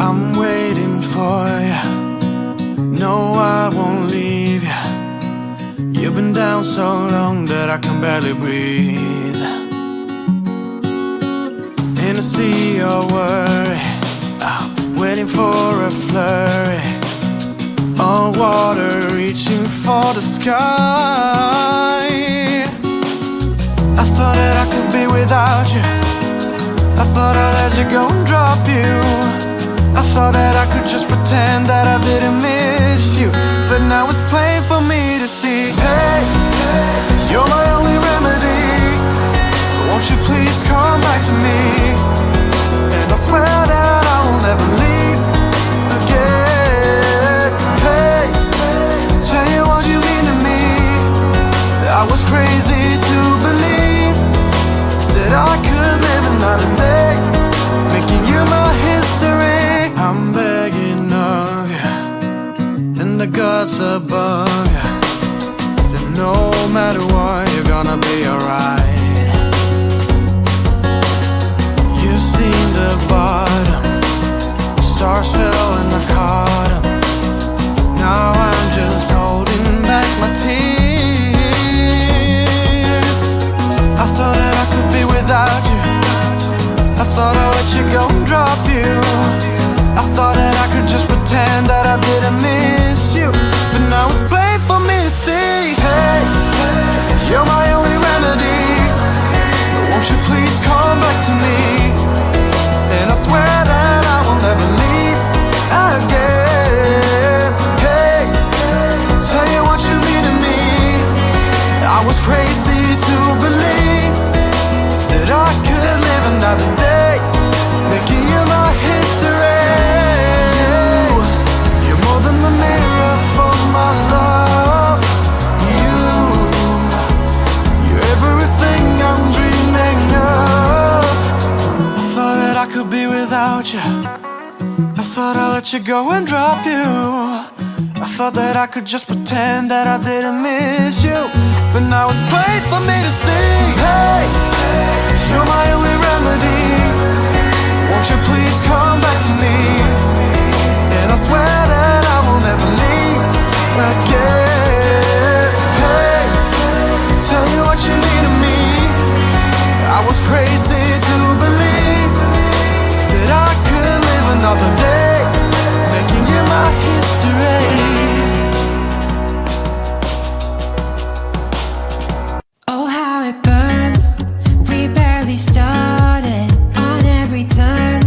I'm waiting for you. No, I won't leave you. You've been down so long that I can barely breathe. In a sea of worry, waiting for a flurry, on water reaching for the sky. I thought that I could be without you. I thought I'd let you go and drop you. I thought that I could just pretend that I didn't miss you. But now it's plain for me to see. Hey, you're my only remedy. Won't you please come back to me? And I swear that I will never leave again. Hey, tell you what you mean to me. I was crazy to believe that I could live another day, making you my history. I'm begging of you, and the gods above you, that no matter what, you're gonna be alright. You've seen the bottom, stars fell and I caught 'em. Now I'm just holding back my tears. I thought that I could be without you. I thought I'd let you go and drop you. I thought that I could just pretend that I didn't miss you. But now it's plain for me to see. Hey, you're my only remedy. Won't you please come back to me? And I swear that I will never leave again. Hey, tell you what you mean to me. I was crazy to believe that I could live another day, making you my history. You're more than the mirror for my love. You're everything I'm dreaming of. I thought that I could be without you. I thought I'd let you go and drop you. I thought that I could just pretend that I didn't miss you. But now it's plain for me to see. Hey, you're my only remedy. Won't you please come back to me? And I swear that I will never leave again. Hey, tell you what you mean to me. I was crazy to believe that I could live another day, making you my history. Oh, how it burns. We barely started. On every turn,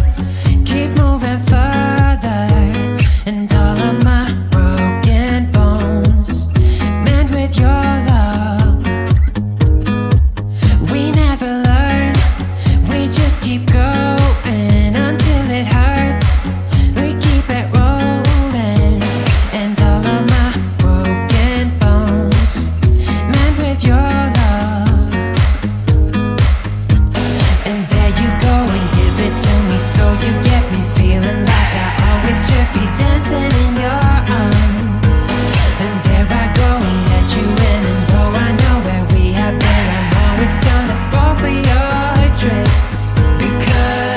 keep moving further. And all of my broken bones mend with your love. We never learn. We just keep going until it hurts. We keep it rolling. And all of my broken bones mend with your love. And there you go and give it to me, so you get me feeling like I always should be dancing in your arms. And there I go and let you in, and though I know where we have been, I'm always gonna fall for your tricks. Because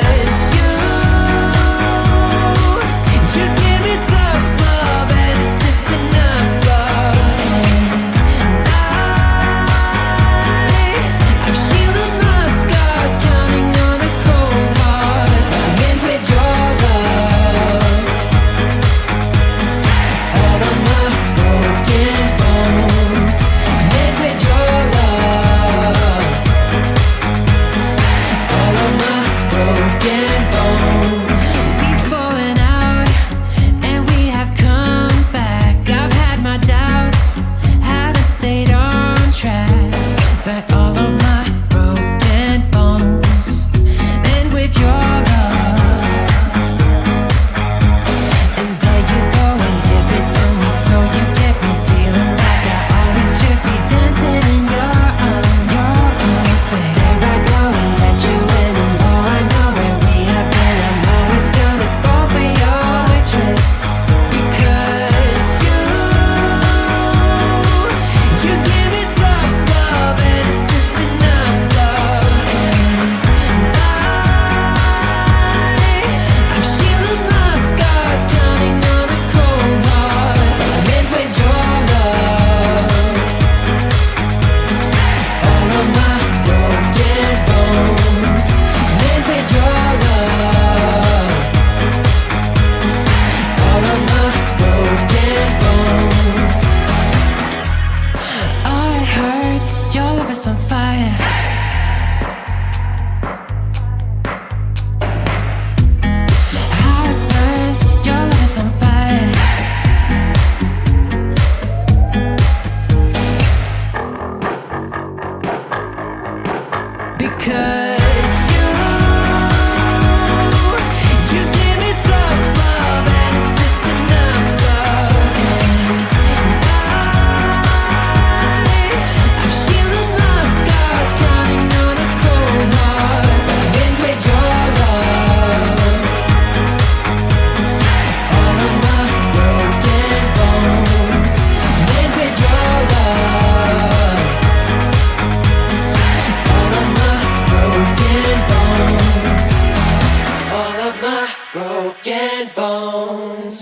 broken bones.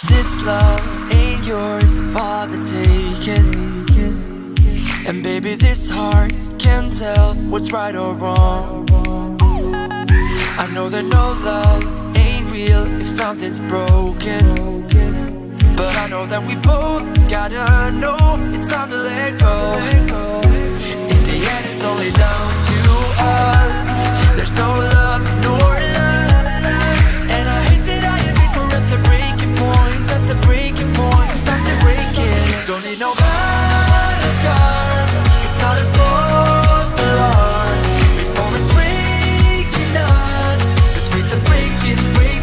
This love ain't yours for the taking. And baby, this heart can't tell what's right or wrong. I know that no love ain't real if something's broken, but I know that we both gotta know it's time to let go. In the end, it's only down to us. There's no love nor love, and I hate that I admit we're at the breaking point. At the breaking point, time to break it. Don't need no violent scar. It's not a false alarm. Before it's breaking us, let's face the breaking point.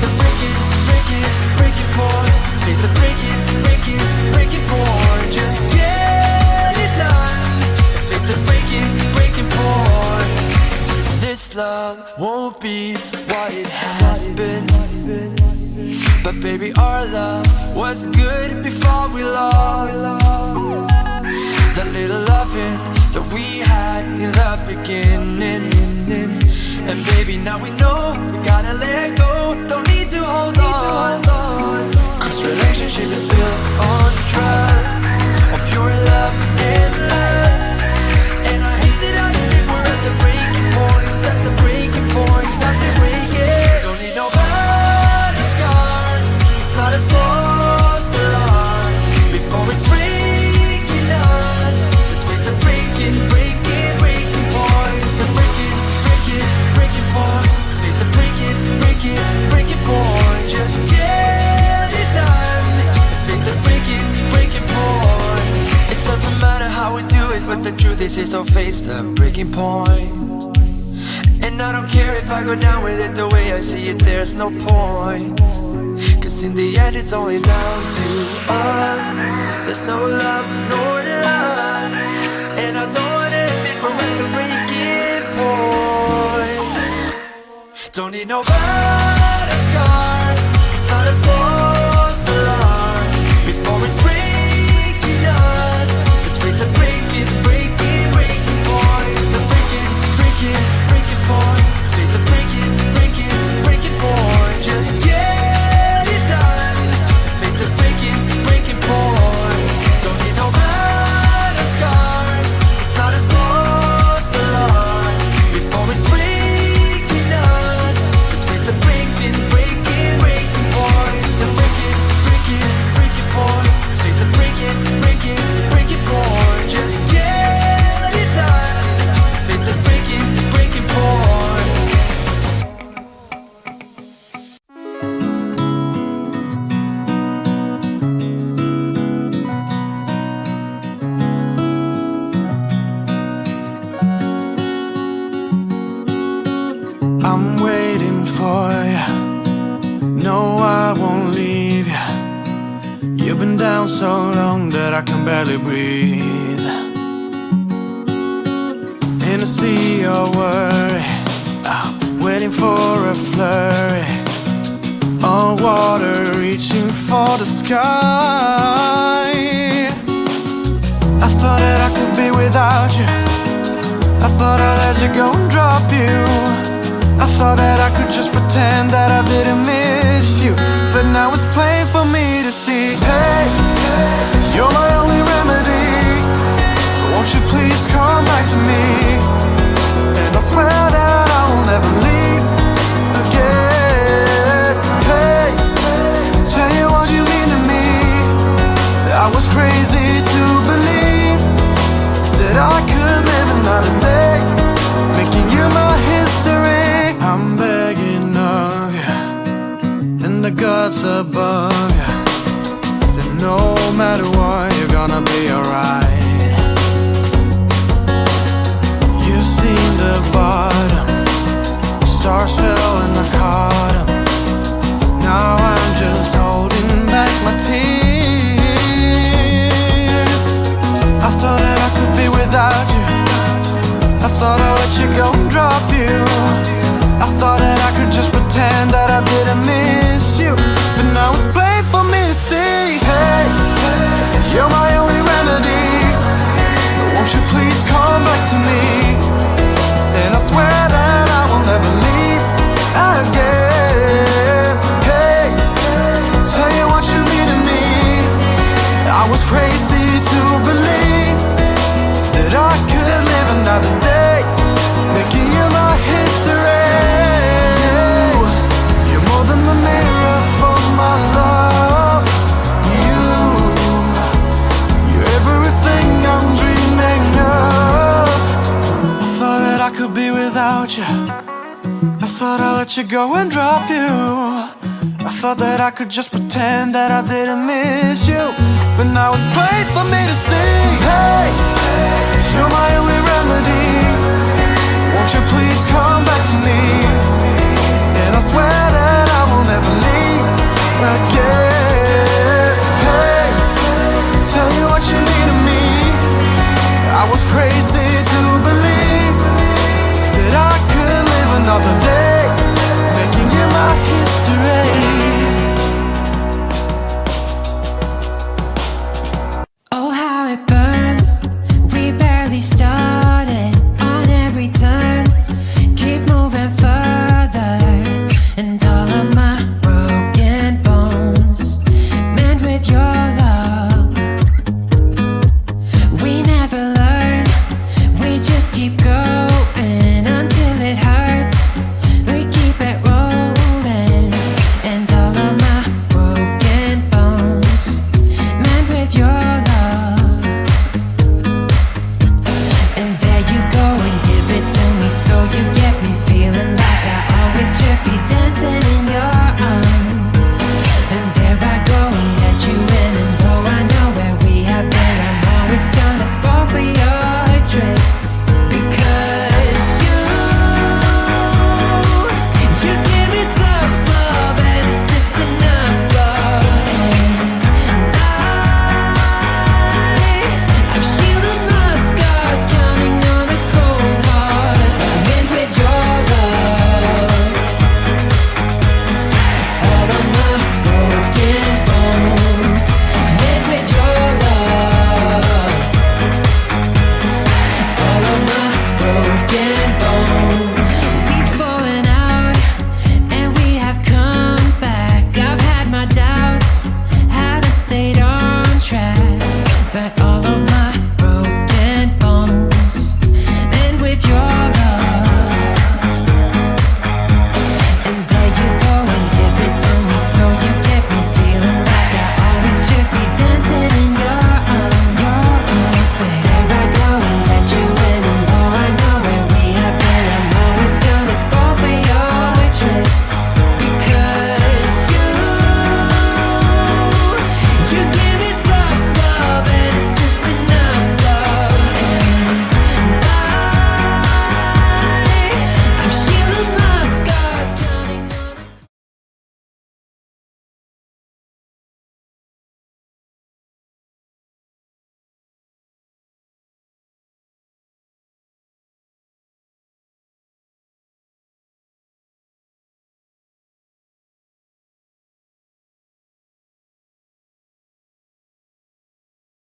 The breaking point. Face the breaking point. Just get it done. Face the breaking point. This love won't be what it has been, but baby, our love was good before we lost. The little loving that we had in the beginning. And baby, now we know we gotta let go. Don't need to hold on. Cause relationship is built on trust, on pure love and love. And I hate that I admit we're at the breaking point. At the breaking point, time to break it. Don't need no violent scars. It's not a false alarm. Before it's breaking us, let's face the breaking point. The breaking point. Face the breaking point. Just get it done. Face the breaking point. It doesn't matter how we do it, but the truth is I'll face the breaking point. And I don't care if I go down with it the way I see it, there's no point. Cause in the end it's only down to us. There's no love nor love, and I don't wanna admit we're at the breaking point. Don't need no violent scar. It's not a false alarm. Before it's breaking us, let's face the breaking point. The breaking point. Face the breaking point. Just get it done. Face the breaking point. Don't need no violent scar. It's not a false alarm. Before it's breaking us, let's face the breaking point. The breaking point. Face the breaking point. Just get it done. Face the breaking point. I'm waiting for you. No, I won't leave you. You've been down so long that I can barely breathe. In a sea of worry, waiting for a flurry. On water reaching for the sky. I thought that I could be without you. I thought I'd let you go and drop you. I thought that I could just pretend that I didn't miss you. But now it's plain for me to see. Hey, you're my only remedy. Won't you please come back to me? And I swear that I will never leave again. Hey, tell you what you mean to me. I was crazy to believe that I could live another day, making you my history. I'm begging of you, and the gods above you, that no matter what, you're gonna be alright. You've seen the bottom, stars fell and I caught 'em. Now I'm just holding back my tears. I thought that I could be without you. I thought I'd let you go and drop you. I thought that I could just pretend that I didn't miss you. But now it's plain for me to see. Hey, you're my only remedy. Won't you please come back? crazy to believe that I could live another day, making you my history. You're more than the mirror for my love. You're everything I'm dreaming of. I thought that I could be without you. I thought I'd let you go and drop you. I thought that I could just pretend that I didn't miss you, but now it's plain for me to see. Hey, you're my only remedy. Won't you please come back to me? And I swear that I will never leave again. Hey, tell you what you mean to me. I was crazy to believe that I could live another day, making you my history. Oh, how it burns. We barely started. On every turn, keep moving further, and all of my broken bones mend with your love. We never learn. We just keep going until it hurts. We keep it rolling, and all of my broken bones mend with your love. And there you go and give it to me, so you get me feeling like I always should be dancing in your arms. And there I go and let you in, and though I know where we have been, I'm always gonna fall for your